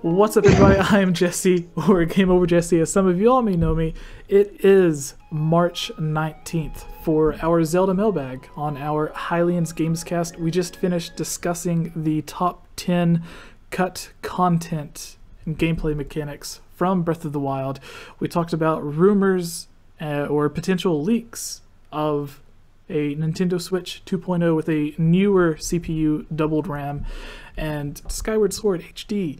What's up, everybody? I am Jesse, or GameOverJesse, as some of you all may know me. It is March 19th for our Zelda Mailbag on our Hylians Gamescast. We just finished discussing the top 10 cut content and gameplay mechanics from Breath of the Wild. We talked about rumors or potential leaks of a Nintendo Switch 2.0 with a newer CPU, doubled RAM, and Skyward Sword HD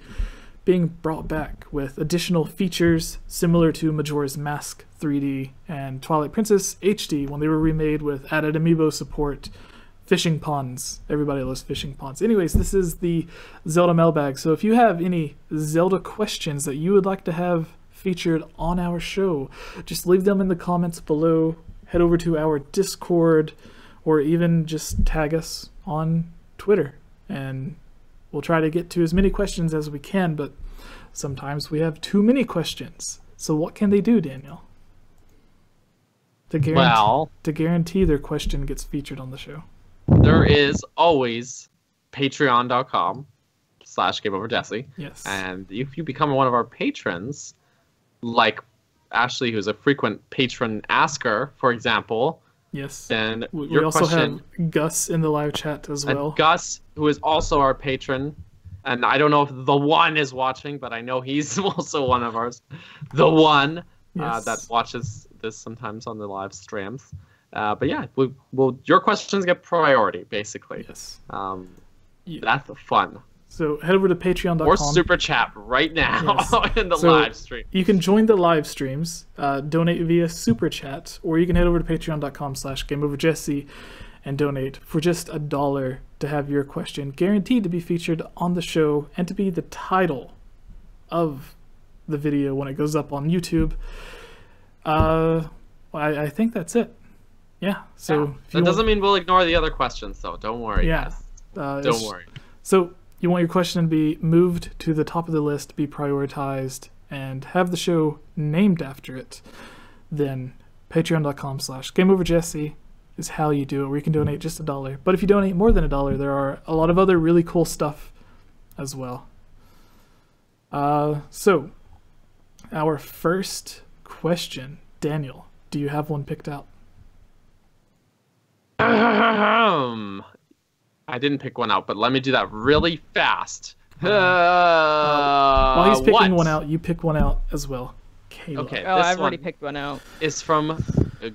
being brought back with additional features similar to Majora's Mask 3D and Twilight Princess HD when they were remade with added amiibo support, fishing ponds. Everybody loves fishing ponds. Anyways, this is the Zelda Mailbag, so if you have any Zelda questions that you would like to have featured on our show, just leave them in the comments below. Head over to our Discord, or even just tag us on Twitter, and we'll try to get to as many questions as we can, but sometimes we have too many questions. So what can they do, Daniel? To guarantee their question gets featured on the show. There is always patreon.com/GameOverJesse. Yes. And if you become one of our patrons, like Ashley, who's a frequent patron asker, for example, yes, then we also have Gus in the live chat as well. And Gus, who is also our patron, and I don't know if the one is watching, but I know he's also one of ours. The one that watches this sometimes on the live streams. But yeah, your questions get priority, basically. Yes. That's fun. So head over to patreon.com. Or super chat right now in the live stream. You can join the live streams, donate via super chat, or you can head over to patreon.com/GameOverJesse and donate for just $1 to have your question guaranteed to be featured on the show and to be the title of the video when it goes up on YouTube. I think that's it. Yeah. So that doesn't mean we'll ignore the other questions, though. Don't worry. Yeah. Guys. Don't worry. So you want your question to be moved to the top of the list, be prioritized, and have the show named after it, then patreon.com/GameOverJesse is how you do it, where you can donate just $1. But if you donate more than $1, there are a lot of other really cool stuff as well. So our first question, Daniel, do you have one picked out? I didn't pick one out, but let me do that really fast. While he's picking one out, you pick one out as well. Kayla. Okay, I've already picked one out. It's from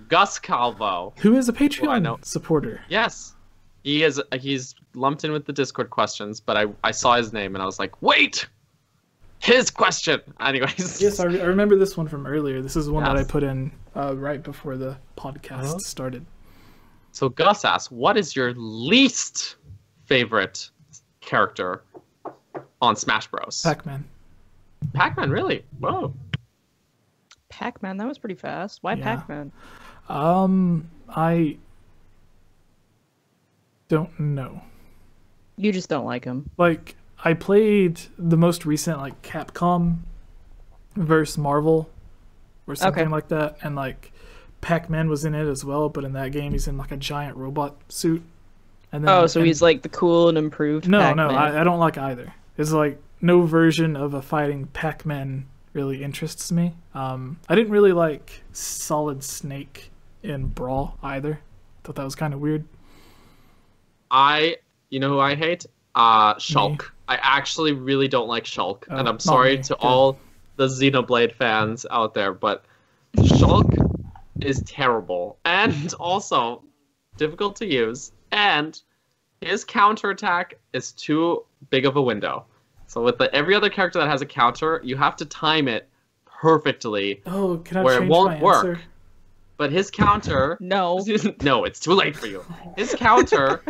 Gus Calvo, who is a Patreon supporter. Yes, he is. He's lumped in with the Discord questions, but I saw his name and I was like, wait, his question. Anyways. Yes, I remember this one from earlier. This is one that I put in right before the podcast started. So Gus asks, what is your least favorite character on Smash Bros? Pac-Man. Pac-Man, really? Whoa. Pac-Man, that was pretty fast. Why Pac-Man? I don't know. You just don't like him. Like, I played the most recent, like, Capcom versus Marvel or something like that, and, like, Pac-Man was in it as well, but in that game he's in, like, a giant robot suit. And then, so he's, like, the cool and improved Pac-Man. No, I don't like either. It's, like, no version of a fighting Pac-Man really interests me. I didn't really like Solid Snake in Brawl either. Thought that was kind of weird. You know who I hate? Shulk. Me. I actually really don't like Shulk, and I'm sorry to all the Xenoblade fans out there, but Shulk is terrible, and also difficult to use, and his counterattack is too big of a window. So with every other character that has a counter, you have to time it perfectly where it won't work. But his counter... No. No, it's too late for you. His counter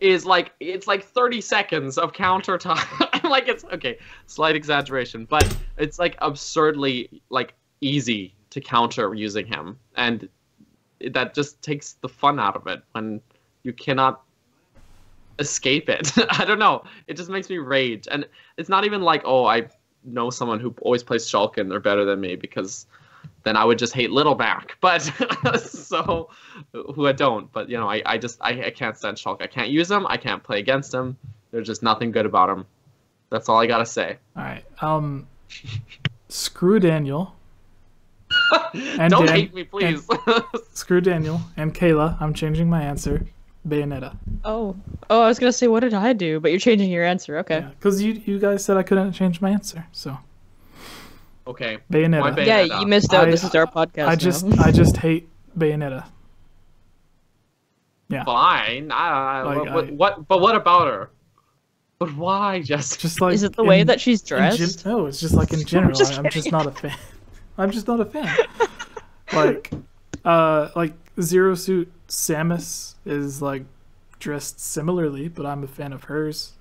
is like, it's like 30 seconds of counter time. Like, it's, okay, slight exaggeration, but it's like absurdly like easy to counter using him. And that just takes the fun out of it when you cannot escape it. I don't know. It just makes me rage. And it's not even like, oh, I know someone who always plays Shulk and they're better than me, because then I would just hate Littleback. But so who I don't. But you know, I can't stand Shulk. I can't use him. I can't play against him. There's just nothing good about him. That's all I gotta say. All right. Screw Daniel. And Don't hate me, please. Screw Daniel and Kayla. I'm changing my answer. Bayonetta. Oh, I was gonna say, what did I do? But you're changing your answer. Okay. Yeah, because you guys said I couldn't change my answer, so. Okay. Bayonetta. Why Bayonetta? Yeah, you missed out. This is our podcast. I just hate Bayonetta. Yeah. Fine. But what about her? But why, Jesse? Just like is it the way that she's dressed? No, it's just like in general. just I'm just kidding. not a fan. I'm just not a fan. Like Zero Suit Samus is like dressed similarly, but I'm a fan of hers.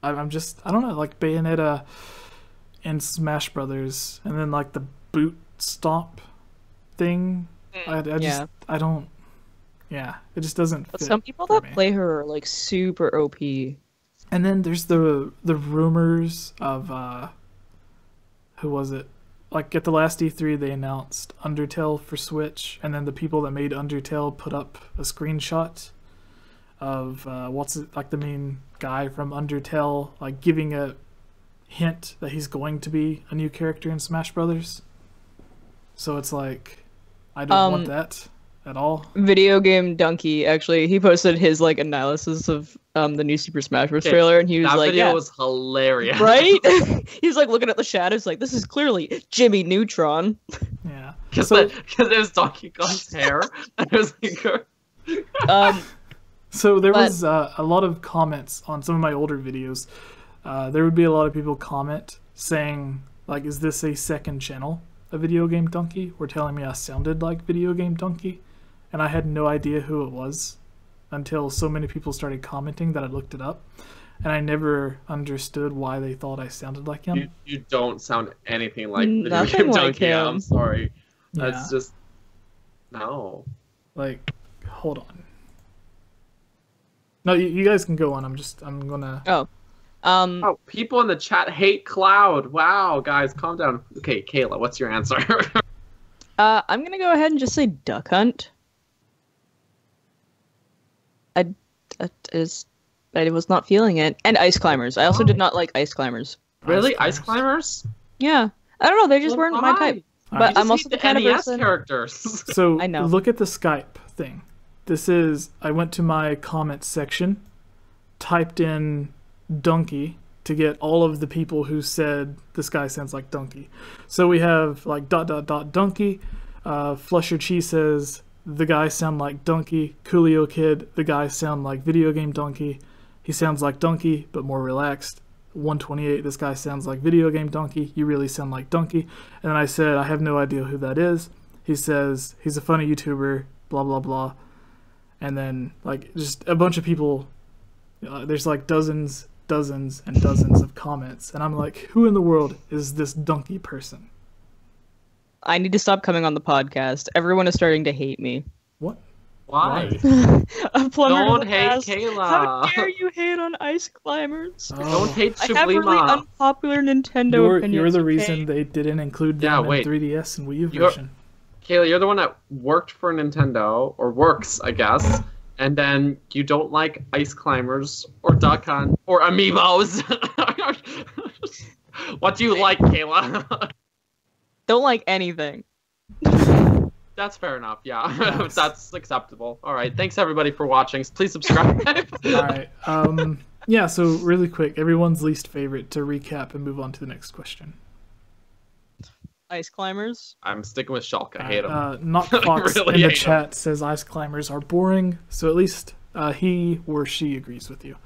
I don't know, like Bayonetta and Smash Brothers, and then like the boot stomp thing. I don't. Yeah, it just doesn't. But fit some people for that me. play her are like super OP. And then there's the rumors of who was it? Like at the last E3 they announced Undertale for Switch, and then the people that made Undertale put up a screenshot of like the main guy from Undertale, like giving a hint that he's going to be a new character in Smash Brothers. So it's like I don't want that at all. Video Game Donkey, actually, he posted his like analysis of the new Super Smash Bros. Trailer, and he was that like, video yeah. was hilarious. Right? He's like looking at the shadows, like, this is clearly Jimmy Neutron. Yeah. Because it was Donkey Kong's hair. And it was like, So there was a lot of comments on some of my older videos. There would be a lot of people comment saying, like, is this a second channel, a Video Game Donkey? Or telling me I sounded like Video Game Donkey. And I had no idea who it was until so many people started commenting that I looked it up. And I never understood why they thought I sounded like him. you don't sound anything like Video Nothing Game like Donkey. him. I'm sorry. Yeah. That's just... No. Like, hold on. No, you guys can go on. I'm gonna... Oh, people in the chat hate Cloud. Wow, guys, calm down. Okay, Kayla, what's your answer? I'm gonna go ahead and just say Duck Hunt. I was not feeling it. And Ice Climbers. I also did not like Ice Climbers. Really? Ice Climbers? Yeah. I don't know, they just weren't my type. But I'm also the kind of NES person... characters. So I know. look at the Skype thing. I went to my comments section, typed in Donkey to get all of the people who said this guy sounds like Donkey. So we have like ... Donkey. Flusher Chi says the guy sound like Donkey. Coolio Kid, the guy sound like Video Game Donkey. He sounds like Donkey, but more relaxed. 128, this guy sounds like Video Game Donkey. You really sound like Donkey. And then I said, I have no idea who that is. He says, he's a funny YouTuber, blah, blah, blah. And then, like, just a bunch of people, there's like dozens and dozens of comments. And I'm like, who in the world is this Donkey person? I need to stop coming on the podcast. Everyone is starting to hate me. What? Why? A plumber Don't in the hate past. Kayla. How dare you hate on Ice Climbers? Don't hate I have really Sublima. unpopular Nintendo opinions. You're the okay? reason they didn't include them in 3DS and Wii U version. Kayla, you're the one that worked for Nintendo, or works, I guess, and then you don't like Ice Climbers, or Duck Hunt, or Amiibos. What do you like, Kayla? Don't like anything. That's fair enough, yeah. Nice. That's acceptable. Alright, thanks everybody for watching. Please subscribe. Alright, yeah, so really quick, everyone's least favorite to recap and move on to the next question. Ice Climbers? I'm sticking with Shulk. I hate him. Not Fox really in the hate chat says Ice Climbers are boring, so at least he or she agrees with you.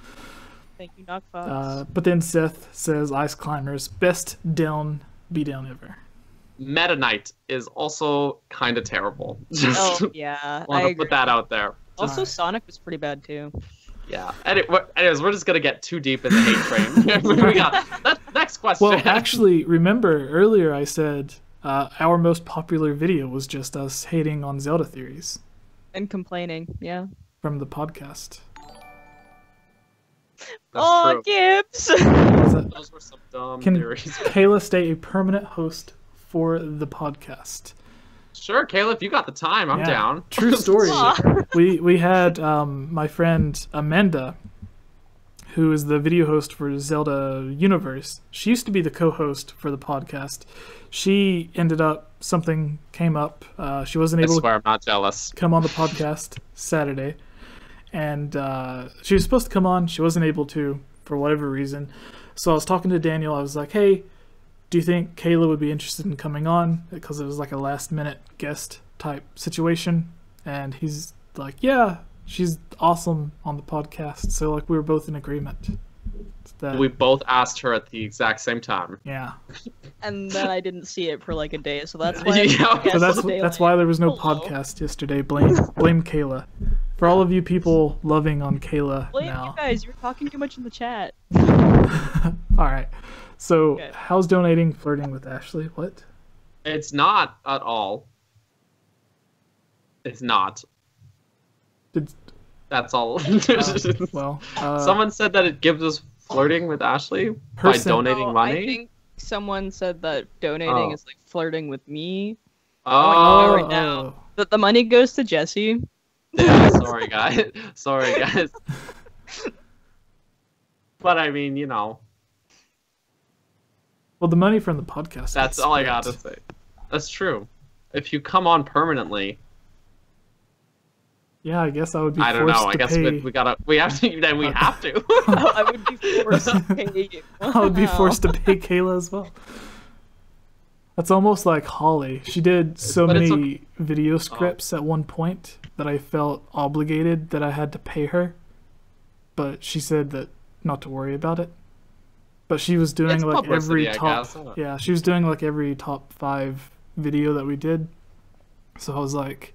Thank you, Knock Fox. But then Seth says Ice Climbers, best down, beatdown ever. Meta Knight is also kind of terrible. Oh, yeah. Want to put that out there. Also, Alright. Sonic was pretty bad, too. Yeah. Anyways, we're just going to get too deep in the hate train. We got next question. Well, actually, remember earlier I said our most popular video was just us hating on Zelda theories And complaining, yeah. from the podcast. Oh, true. Gibbs! Those were some dumb Can theories. Kayla stay a permanent host for the podcast? Sure, Caleb, you got the time. I'm Yeah. down. True story. Aw. we had my friend Amanda, who is the video host for Zelda Universe. She used to be the co-host for the podcast. She ended up, something came up. She wasn't able I'm not jealous. to come on the podcast Saturday. And she was supposed to come on. She wasn't able to for whatever reason. So I was talking to Daniel. I was like, hey, do you think Kayla would be interested in coming on? Because it was like a last minute guest type situation. And he's like, yeah, she's awesome on the podcast. So like we were both in agreement. That, we both asked her at the exact same time. yeah. And then I didn't see it for like a day, so that's why. Yeah. So that's why there was no podcast yesterday. Blame Kayla. For all of you people loving on Kayla Blame now. you guys. You're talking too much in the chat. All right. So Okay. how's donating flirting with Ashley? What? It's not at all. It's not. Did, That's all. well, Someone said that it gives us flirting with Ashley by donating Oh, money. I think someone said that donating is like flirting with me. Oh, right now. That the money goes to Jesse. yeah, sorry guys. Sorry guys. But I mean, you know, well, the money from the podcast. that's gets all I split. gotta say. That's true. If you come on permanently, Yeah, I guess I would be I forced don't know. I to guess pay. we have to. Then we have to. I would be forced to pay you. I would be Wow. forced to pay Kayla as well. That's almost like Holly. She did so But it's many video scripts at one point that I felt obligated that I had to pay her. But she said that not to worry about it. But she was doing It's like every publicity, I top. guess, isn't it? Yeah, she was doing like every top 5 video that we did. So I was like,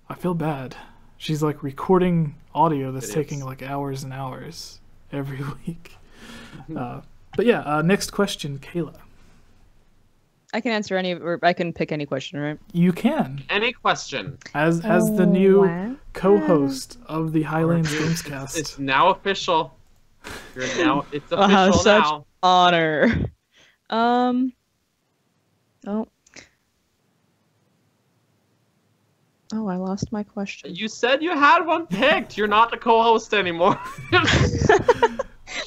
I feel bad. She's like recording audio that's It taking is. like hours and hours every week. But yeah, next question, Kayla. I can answer any, or I can pick any question, right? You can, Any question? as the new wow. co-host of the Highlands Gamescast. It's now official. You're now. It's Wow, official such now. honor. Oh, I lost my question. You said you had one picked. You're not the co-host anymore.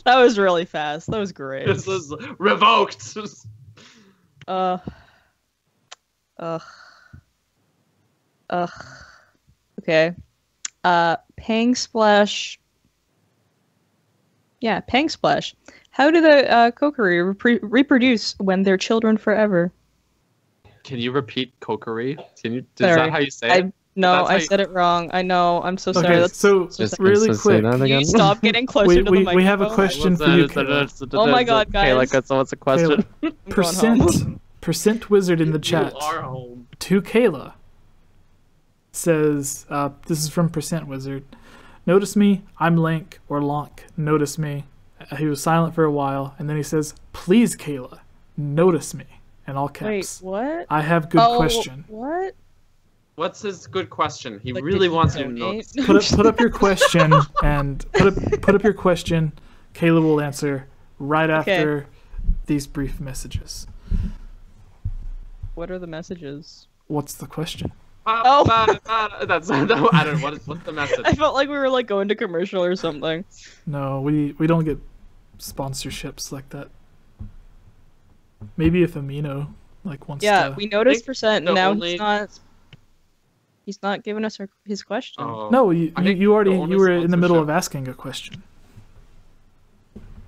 That was really fast. That was great. This is revoked. Ugh. Okay. Pang Splash. Yeah, Pang Splash. How do the Kokiri reproduce when they're children forever? Can you repeat kokery? Can you? Is Sorry. that how you say it? No, That's how I you- said it wrong. I know. I'm so sorry. Okay, That's so so really Just quick, say that Can you again. stop getting closer to the microphone? we have a question for you, Kayla. Oh my God, Okay, like guys. so what's the question? I'm going home. Percent Wizard in the chat You are home. to Kayla says, this is from Percent Wizard. Notice me, I'm Link, or Lonk. Notice me. He was silent for a while, and then he says, please, Kayla, notice me. In all Wait, caps. what? I have good Oh, question. What? What's his good question? He Like, really did he wants you to donate? know. Put up your question, and put up your question. Kayla will answer right Okay. after these brief messages. What are the messages? What's the question? Oh. That's I don't know. What's the message? I felt like we were like going to commercial or something. No, we don't get sponsorships like that. Maybe if Amino like wants Yeah, to. we noticed think Percent, the and now only- he's not giving us his question. Oh. No, you I think you already the only you were in the middle of sponsorship- asking a question.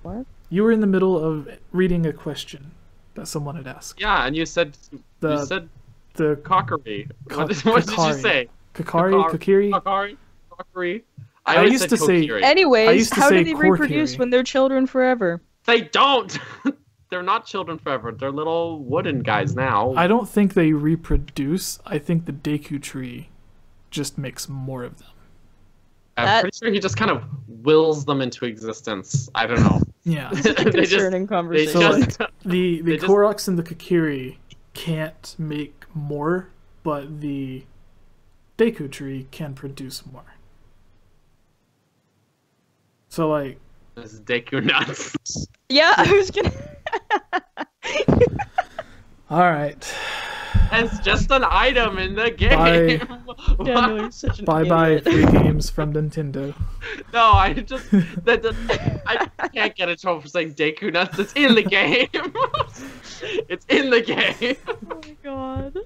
What? You were in the middle of reading a question that someone had asked. Yeah, and you said The cockery. Ka- What did you Kakari. say? Kakari. Cockery. I always used said to say- kokiri. I Anyways, used to how say do they reproduce Korkiri. when they're children forever? They don't. They're not children forever. They're little wooden guys now. I don't think they reproduce. I think the Deku tree just makes more of them. I'm That- pretty sure he just kind of wills them into existence. I don't know. Yeah. It's a They just- concerning conversation. So, like, the They just- Koroks and the Kakiri can't make more, but the Deku tree can produce more. So like, This is Deku nuts. Yeah, I was gonna. all right. It's just an item in the game. Daniel, you're such an Bye-bye idiot. free games from Nintendo. No, I just I can't get in trouble for saying Deku Nuts. It's in the game. It's in the game. Oh my god.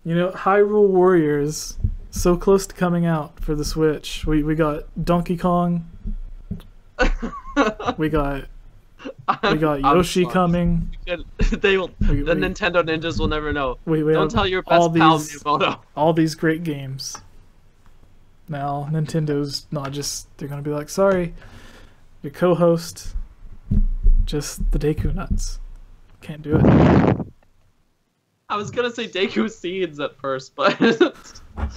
You know, Hyrule Warriors, so close to coming out for the Switch. We got Donkey Kong. We got Yoshi coming. They will. The Nintendo ninjas will never know. We Don't have tell your all best pal these- Miyamoto. all these great games. Now Nintendo's not just, they're gonna be like, sorry, your co-host, just the Deku Nuts. Can't do it. I was gonna say Deku Seeds at first, but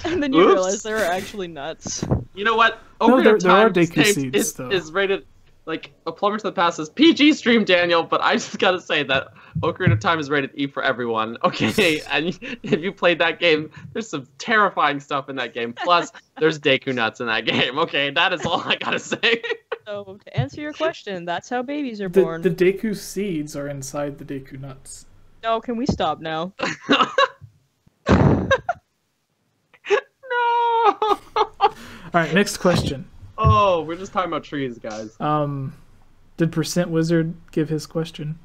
And then you Oops. realize they were actually nuts. you know what? No, Ocarina of there are Time Deku is- Seeds, is, though. is rated like a plumber to the past is PG stream, Daniel. But I just gotta say that Ocarina of Time is rated E for everyone. Okay, and if you played that game, there's some terrifying stuff in that game. Plus, there's Deku Nuts in that game. Okay, that is all I gotta say. So to answer your question, that's how babies are The born. Deku Seeds are inside the Deku Nuts. No, can we stop now? No. Alright, next question. Oh, we're just talking about trees, guys. Did Percent Wizard give his question?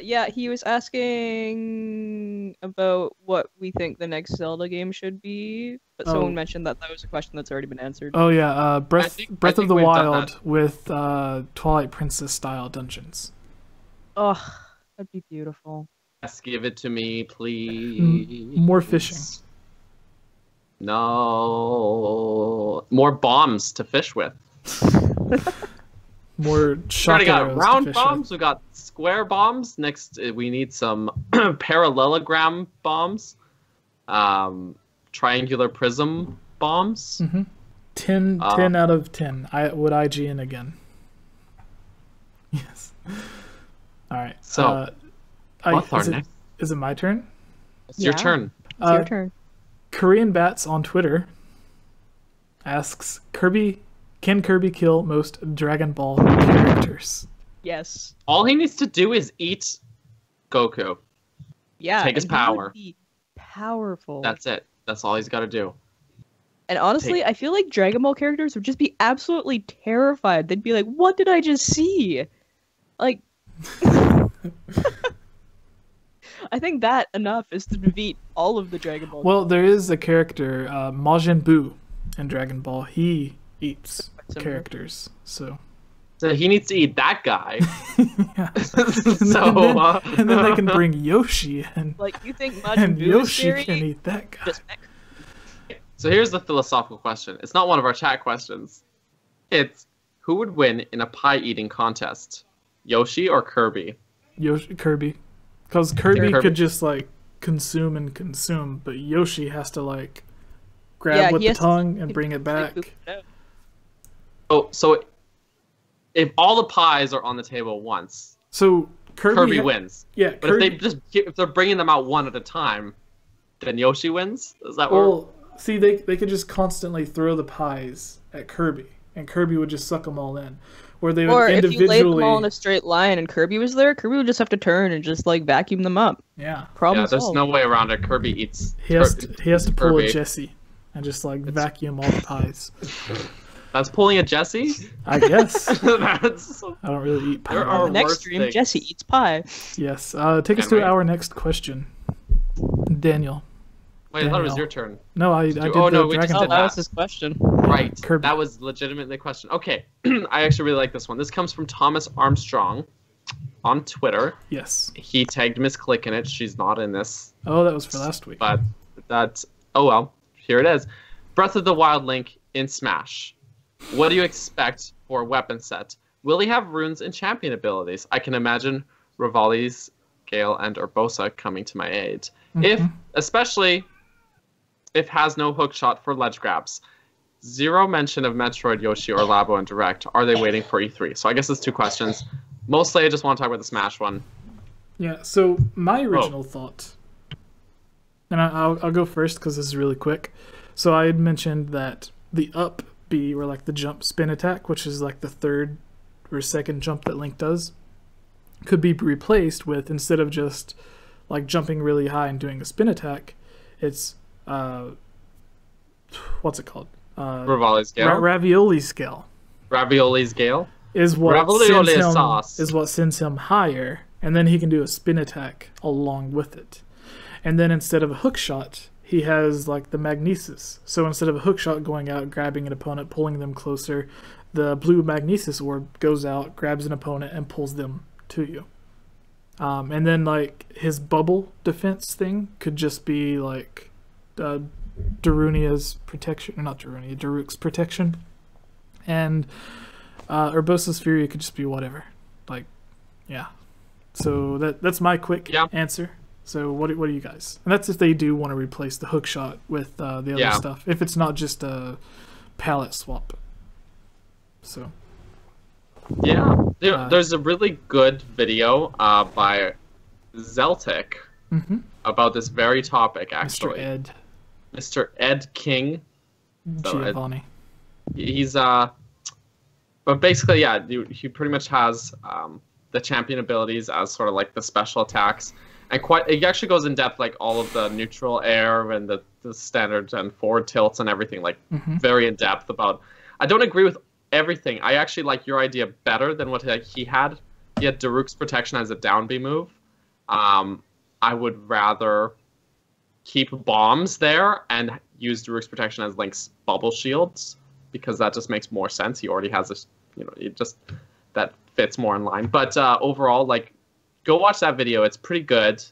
Yeah, he was asking about what we think the next Zelda game should be, but Oh. someone mentioned that was a question that's already been answered. Oh yeah, Breath I of think the we've done Wild that. with Twilight Princess style dungeons. Oh, that'd be beautiful. Yes, give it to me, please. More fishing. No. More bombs to fish with. More We shock already got arrows to round fish bombs. We got square bombs. Next, we need some parallelogram bombs. Triangular prism bombs. with. 10 out of 10. I would IGN again. Yes. All right. So, what's our next? Is it my turn? It's your Yeah. turn. It's your turn. Korean Bats on Twitter asks, can Kirby kill most Dragon Ball characters? Yes. All he needs to do is eat Goku. Yeah. Take his and he would power. be powerful. That's it. That's all he's got to do. And honestly, I feel like Dragon Ball characters would just be absolutely terrified. They'd be like, "What did I just see?" Like, I think that enough is to defeat all of the Dragon Ball. Well, there is a character, Majin Buu, in Dragon Ball. He eats Similar. characters, so... So he needs to eat that guy. Yeah. So, and then they can bring Yoshi in, Like, you think and Majin Buu is Yoshi scary? can eat that guy. Just So here's the philosophical question. It's not one of our chat questions. It's who would win in a pie eating contest? Yoshi or Kirby? Kirby. Because Kirby Kirby. could just, like, consume, but Yoshi has to, like, grab Yeah, with he the has to tongue and bring it back. Oh, so if all the pies are on the table once, So Kirby wins. Yeah, But Kirby. if they're bringing them out one at a time, then Yoshi wins. Is that what? Well, see, they could just constantly throw the pies at Kirby, and Kirby would just suck them all in. Or they would Or if you laid them individually. all in a straight line and Kirby was there, Kirby would just have to turn and just like vacuum them up. Yeah, Problem Yeah, there's solved. no way around it. Kirby eats. he has to pull a Kirby. Jesse and just like vacuum all the pies. That's pulling a Jesse. I guess. That's I don't really eat pie. There are Next worse stream, things. Jesse eats pie. Yes. Take us to Henry. our next question, Daniel. Wait, I thought it was Daniel. your turn. No, I did Oh, the no, we just Dragon Oh, did Ball. that that. was his question. Right. Kirby. That was legitimately the question. Okay. I actually really like this one. This comes from Thomas Armstrong on Twitter. Yes. He tagged Miss Click in it. She's not in this, Oh, that was for last week. but that's oh well. Here it is. Breath of the Wild Link in Smash. What do you expect for a weapon set? Will he have runes and champion abilities? I can imagine Rivali's, Gale, and Urbosa coming to my aid. Especially if has no hook shot for ledge grabs. Zero mention of Metroid, Yoshi, or Labo in Direct. Are they waiting for E3? So I guess it's two questions. Mostly I just want to talk about the Smash one. Yeah. So my original thought, and I'll go first because this is really quick. So I had mentioned that the up B, or like the jump spin attack, which is like the third or second jump that Link does, could be replaced with, instead of just like jumping really high and doing a spin attack, it's what's it called? Ravioli scale. Ravioli scale. Ravioli scale. Is what Ravioli sauce. Is what sends him higher, and then he can do a spin attack along with it. And then instead of a hook shot, he has like the magnesis. So instead of a hook shot going out, grabbing an opponent, pulling them closer, the blue magnesis orb goes out, grabs an opponent, and pulls them to you. And then like his bubble defense thing could just be like Darunia's protection, or not Darunia, Daruk's protection, and Urbosa's Fury could just be whatever. Like, yeah. So that's my quick answer. So what do you guys? And that's if they do want to replace the hook shot with the other stuff. If it's not just a palette swap. So. Yeah, there's a really good video by Zeltic about this very topic, actually. Mr. Ed King. Giovanni. He's but basically, yeah, he pretty much has the champion abilities as sort of like the special attacks, and he actually goes in depth, like all of the neutral air and the standard and forward tilts and everything, like very in depth about. I don't agree with everything. I actually like your idea better than what he had. He had Daruk's protection as a down B move. I would rather keep bombs there and use Daruk's protection as Link's bubble shields, because that just makes more sense. He already has this, it just that fits more in line. But overall, like, go watch that video. It's pretty good.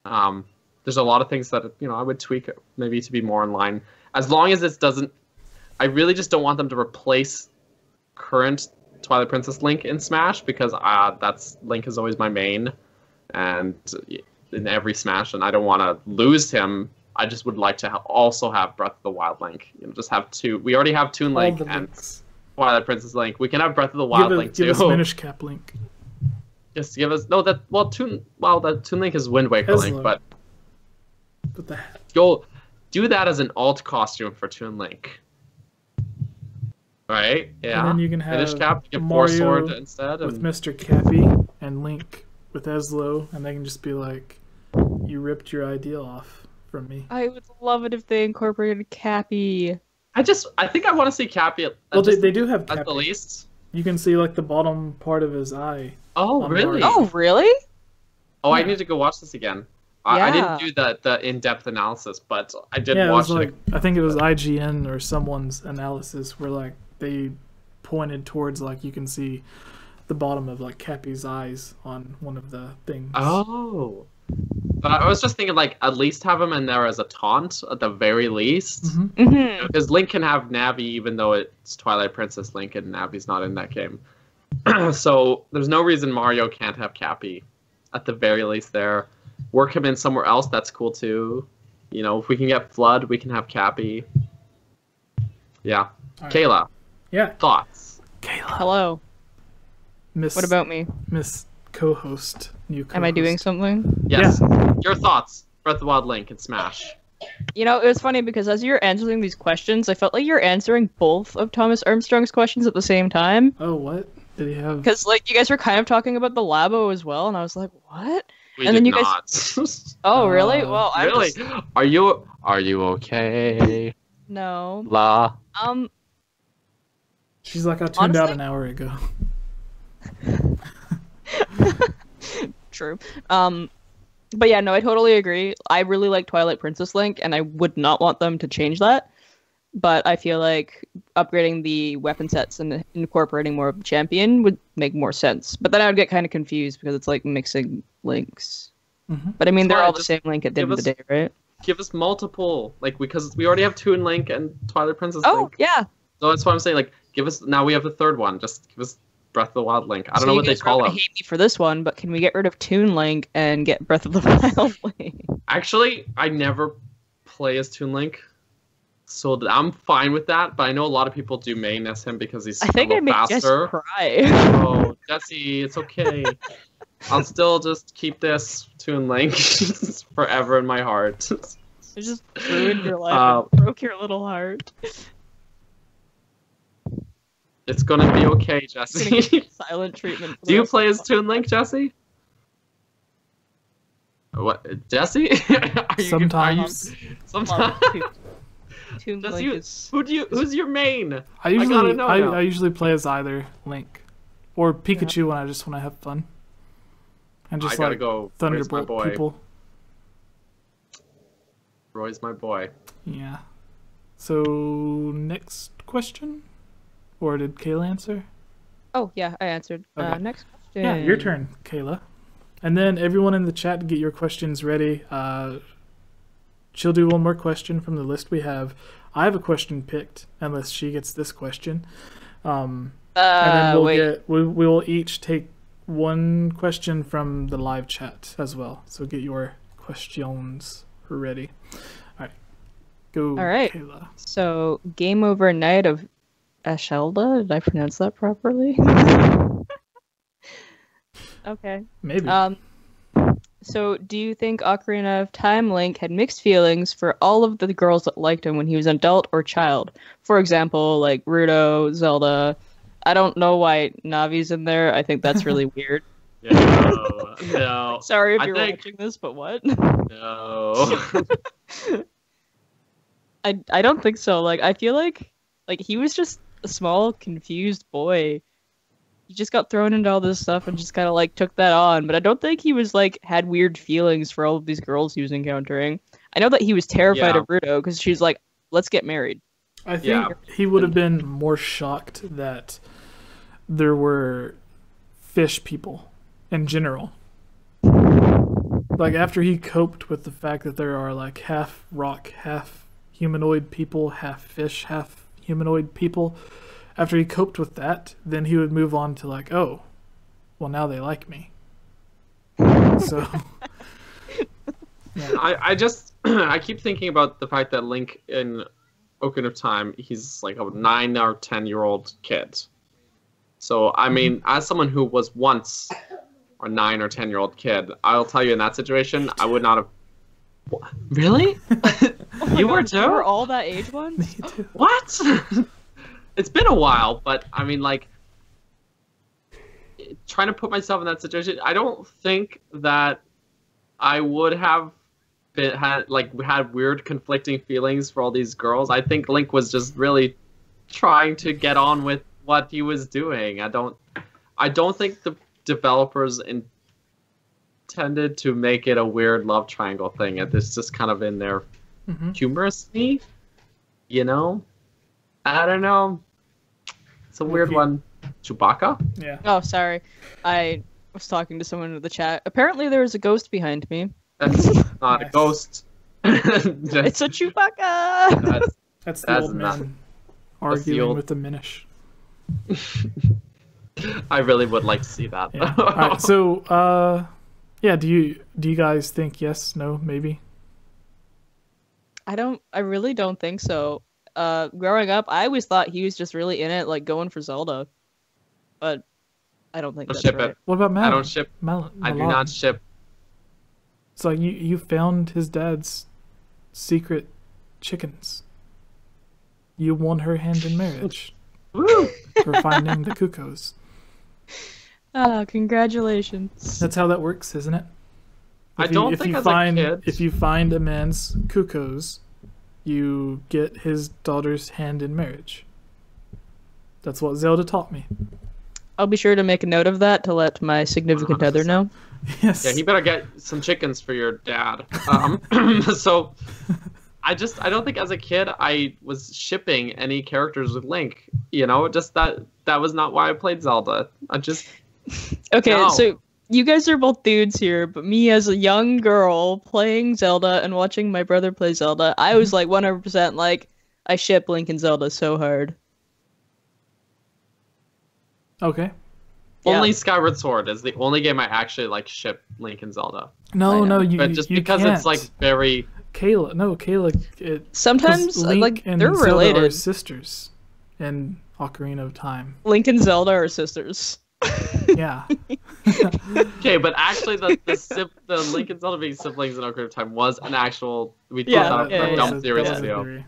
There's a lot of things that I would tweak maybe to be more in line, as long as it doesn't. I really just don't want them to replace current Twilight Princess Link in Smash, because Link is always my main, and in every Smash, and I don't want to lose him. I just would like to also have Breath of the Wild Link. Just have two. We already have Toon Link and Twilight Princess Link. We can have Breath of the Wild Link too. Give us Minish Cap Link. Just give us Toon Link is Wind Waker Link, but go do that as an alt costume for Toon Link. Right? Yeah. And then you can have Minish Cap, get Mario Sword instead, with Mr. Cappy and Link with Eslo, and they can just be like, "You ripped your idea off from me." I would love it if they incorporated Cappy. I think I want to see Cappy. Well, they do have Cappy. At the least. You can see like the bottom part of his eye. Oh, really? Oh, really? Oh, I need to go watch this again. I didn't do the in-depth analysis, but I did watch it. I think it was IGN or someone's analysis where like they pointed towards like you can see the bottom of like Cappy's eyes on one of the things. Oh. But I was just thinking, like, at least have him in there as a taunt, at the very least. Because Link can have Navi, even though it's Twilight Princess Link, and Navi's not in that game. So there's no reason Mario can't have Cappy, at the very least there. Work him in somewhere else, that's cool too. If we can get Flood, we can have Cappy. Yeah. Right. Kayla. Yeah. Thoughts? Kayla. Hello. What about me? Miss co-host. New co-host. Am I doing something? Yes. Yeah. Your thoughts. Breath of the Wild Link and Smash. It was funny because as you're answering these questions, I felt like you're answering both of Thomas Armstrong's questions at the same time. Oh, what? Did he have? Because, like, you guys were kind of talking about the Labo as well, and I was like, what? We and then did you not. guys. Oh, really? Well, I really? Are you okay? No. La. She's like, I tuned out an hour ago. True. But yeah, no, I totally agree. I really like Twilight Princess Link, and I would not want them to change that. But I feel like upgrading the weapon sets and incorporating more of the champion would make more sense. But then I would get kind of confused because it's like mixing links. But I mean, they're all the same link at the end of the day, right? Give us multiple, like, because we already have Toon Link and Twilight Princess Link. Oh, yeah. So that's what I'm saying. Like, now we have the third one. Just give us Breath of the Wild Link. I don't know what they call it. Hate me for this one, but can we get rid of Toon Link and get Breath of the Wild Link? Actually, I never play as Toon Link, so I'm fine with that. But I know a lot of people do main as him because he's faster. I think I made Jess cry. Oh, Jesse, it's okay. I'll still just keep this Toon Link forever in my heart. It just ruined your life. It broke your little heart. It's gonna be okay, Jesse. Silent treatment. Do you play as Toon Link, Jesse? What, Jesse? Sometimes. Sometimes. Toon Jesse, Link is... who's your main? I gotta know now. usually play as either Link or Pikachu when I have fun. And just I gotta like go. Roy's my Thunderbolt boy. people. Roy's my boy. Yeah. So next question, or did Kayla answer? Oh, yeah, I answered. Okay. Next question. Yeah, your turn, Kayla. And then everyone in the chat, get your questions ready. She'll do one more question from the list we have. I have a question picked, unless she gets this question. And then we will each take one question from the live chat as well. So get your questions ready. All right, go. All right. Kayla. So, Game Over Night of Eshelda. Did I pronounce that properly? Okay. Maybe. So, do you think Ocarina of Time Link had mixed feelings for all of the girls that liked him when he was an adult or child? For example, like Ruto, Zelda. I don't know why Navi's in there. I think that's really weird. No. Sorry if you're watching this, but what? No. I don't think so. Like, I feel like he was just a small, confused boy. He just got thrown into all this stuff and just kind of like took that on. But I don't think he was like had weird feelings for all of these girls he was encountering. I know that he was terrified of Ruto because she's like, "Let's get married." I think he would have been more shocked that there were fish people in general. Like after he coped with the fact that there are like half rock, half humanoid people, half fish, half humanoid people. After he coped with that, then he would move on to like, oh, well now they like me. So yeah. I keep thinking about the fact that Link in Ocarina of Time, he's like a 9 or 10-year-old kid. So I mean, as someone who was once a 9 or 10-year-old kid, I'll tell you in that situation, I would not have. Really? You were too? You were all that age once? Me too. What? It's been a while, but I mean, like, trying to put myself in that situation, I don't think that I would have had weird conflicting feelings for all these girls. I think Link was just really trying to get on with what he was doing. I don't think the developers intended to make it a weird love triangle thing. It's just kind of in there humorously, you know? I don't know. It's a weird one. Chewbacca? Yeah. Oh, sorry. I was talking to someone in the chat. Apparently there was a ghost behind me. That's not a ghost. It's a Chewbacca! That's the old enough. man arguing with the Minish. I really would like to see that. Yeah. All right, so yeah, do you guys think yes, no, maybe? I really don't think so. Growing up, I always thought he was just really in it, like going for Zelda. But I don't think that's ship right. it. What about Malon? I don't ship. I do not ship. It's like you found his dad's secret chickens. You won her hand in marriage. Woo! For finding the cuckoos. Congratulations. That's how that works, isn't it? If you find a man's cuckoos, you get his daughter's hand in marriage. That's what Zelda taught me. I'll be sure to make a note of that to let my significant 100%. other know. Yes. Yeah, he better get some chickens for your dad. So, I don't think as a kid I was shipping any characters with Link. You know, just that was not why I played Zelda. Okay, so you guys are both dudes here, but me as a young girl playing Zelda and watching my brother play Zelda, I was like 100% like, I ship Link and Zelda so hard. Okay. Yeah. Only Skyward Sword is the only game I actually like ship Link and Zelda. No, but just you because can't. it's like very. Kayla. Sometimes Link like and they're Zelda related. are sisters in Ocarina of Time. Link and Zelda are sisters. Yeah. Okay, but actually the Link and Zelda being siblings in Ocarina of Time was an actual. We thought that a dumb theories video. Theory.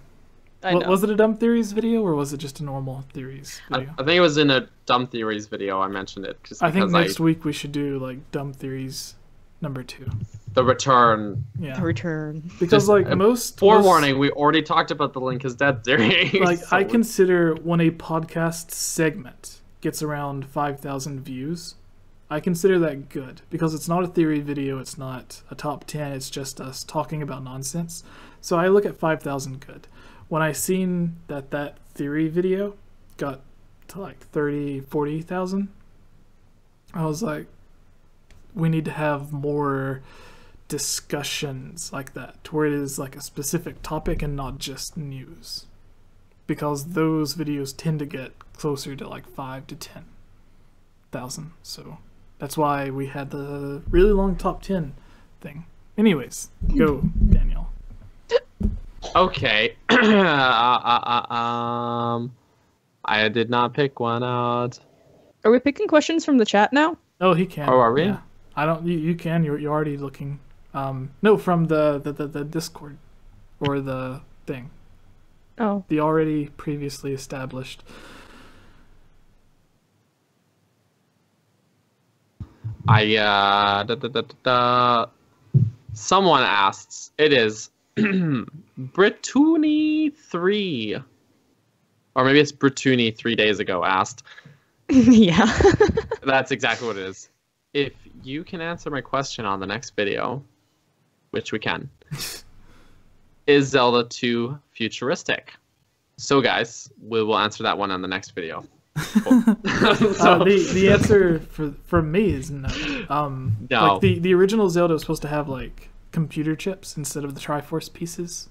I know. Was it a dumb theories video or was it just a normal theories video? I think it was in a dumb theories video. I mentioned it. I think next week we should do like dumb theories number 2. The return. Yeah. Return. Because Just, like most Forewarning, we already talked about the Link is Dead theory. like so- I consider when a podcast segment gets around 5,000 views, I consider that good because it's not a theory video, it's not a top 10, it's just us talking about nonsense. So I look at 5,000 good. When I seen that theory video got to like 30, 40,000, I was like, we need to have more discussions like that, to where it is like a specific topic and not just news. Because those videos tend to get closer to like 5 to 10,000. So that's why we had the really long top 10 thing. Anyways, go, Daniel. Okay. I did not pick one out. Are we picking questions from the chat now? Oh, he can. Oh, are we? Yeah. I don't. You can. You're already looking. No, from the Discord, or the thing. Oh. The already previously established. Someone asks. It is Brituni3, or maybe it's Brituni 3 days ago asked. Yeah. That's exactly what it is. If you can answer my question on the next video, which we can, is Zelda 2 futuristic? So guys, we will answer that one on the next video. Cool. The answer for me is no. No. Like the original Zelda was supposed to have like computer chips instead of the Triforce pieces.